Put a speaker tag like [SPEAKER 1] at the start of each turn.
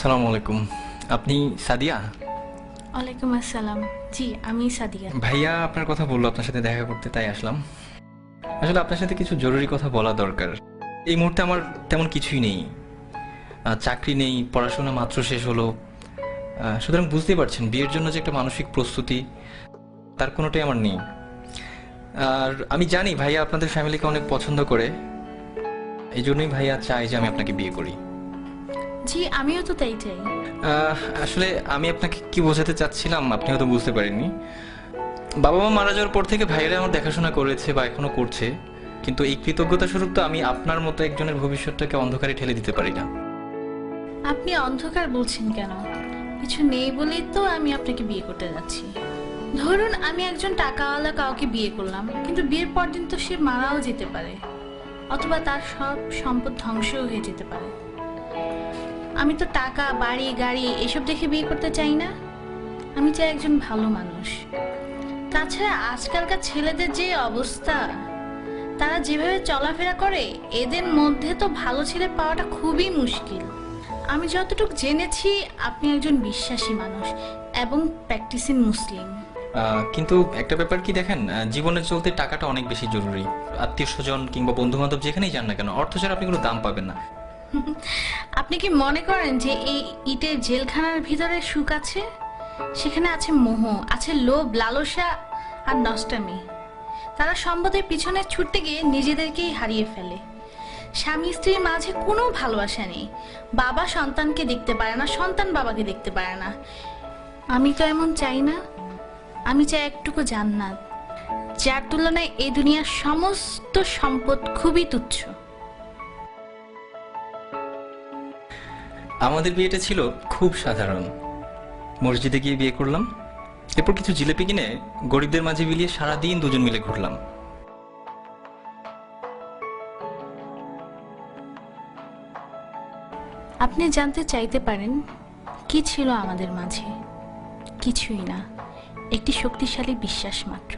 [SPEAKER 1] আসসালামু আলাইকুম। আপনি সাদিয়া?
[SPEAKER 2] ওয়ালাইকুম আসসালাম। জি, আমি সাদিয়া।
[SPEAKER 1] ভাইয়া আপনার কথা বললো আপনার সাথে দেখা করতে, তাই আসলাম। আসলে আপনার সাথে কিছু জরুরি কথা বলা দরকার। এই মুহূর্তে আমার তেমন কিছুই নেই, চাকরি নেই, পড়াশোনা মাত্র শেষ হলো। সুতরাং বুঝতেই পারছেন বিয়ের জন্য যে একটা মানসিক প্রস্তুতি, তার কোনোটাই আমার নেই। আর আমি জানি ভাইয়া আপনাদের ফ্যামিলিকে অনেক পছন্দ করে, এই জন্যই ভাইয়া চাই যে আমি আপনাকে বিয়ে করি।
[SPEAKER 2] জি, আমিও তো তাই চাই।
[SPEAKER 1] আসলে আমি আপনাকে কি বোঝাতে চাচ্ছিলাম আপনি হয়তো বুঝতে পারেননি। বাবা মা মারা যাওয়ার পর থেকে ভাইয়েরা আমার দেখাশোনা করেছে বা এখনো করছে, কিন্তু এই কৃতজ্ঞতা স্বরূপ তো আমি আপনার মতো একজনের ভবিষ্যৎটাকে অন্ধকারে ঠেলে দিতে পারি না।
[SPEAKER 2] আপনি অন্ধকার বলছেন কেন? কিছু নেই বলেই তো আমি আপনাকে বিয়ে করতে যাচ্ছি। ধরুন আমি একজন টাকাওয়ালা কাউকে বিয়ে করলাম, কিন্তু বিয়ের পর দিন তো সে মারাও যেতে পারে, অথবা তার সব সম্পদ ধ্বংসও হয়ে যেতে পারে। আমি তো টাকা, বাড়ি, গাড়ি এসব দেখে বিয়ে করতে চাই না। আমি চাই একজন ভালো মানুষ। তাছাড়া আজকালকার ছেলেদের যে অবস্থা, তারা যেভাবে চলাফেরা করে, এদের মধ্যে তো ভালো ছেলে পাওয়াটা খুবই মুশকিল। আমি যতটুকু জেনেছি আপনি একজন বিশ্বাসী মানুষ এবং প্র্যাকটিসিং মুসলিম।
[SPEAKER 1] কিন্তু একটা ব্যাপার কি দেখেন, জীবনে চলতে টাকাটা অনেক বেশি জরুরি। আত্মীয় স্বজন কিংবা বন্ধু বান্ধব যেখানেই যান না কেন, অর্থ ছাড়া আপনি কোনো দাম পাবেন না।
[SPEAKER 2] আপনি কি মনে করেন যে এই ইটের জেলখানার ভিতরে সুখ আছে? সেখানে আছে মোহ, আছে লোভ, লালসা আর নষ্টামি। তারা সম্পদের পিছনে ছুটতে গিয়ে নিজেদেরকেই হারিয়ে ফেলে। স্বামী স্ত্রীর মাঝে কোনো ভালোবাসা নেই। বাবা সন্তানকে দেখতে পারে না, সন্তান বাবাকে দেখতে পারে না। আমি তো এমন চাই না। আমি চাই একটুকু জান্নাত, যার তুলনায় এই দুনিয়ার সমস্ত সম্পদ খুবই তুচ্ছ।
[SPEAKER 1] আমাদের বিয়েটা ছিল খুব সাধারণ। মসজিদে গিয়ে বিয়ে করলাম, এরপর কিছু জিলেপি কিনে গরিবদের মাঝে বিলিয়ে সারাদিন দুজন মিলে ঘুরলাম।
[SPEAKER 2] আপনি জানতে চাইতে পারেন কি ছিল আমাদের মাঝে? কিছুই না, একটি শক্তিশালী বিশ্বাস মাত্র।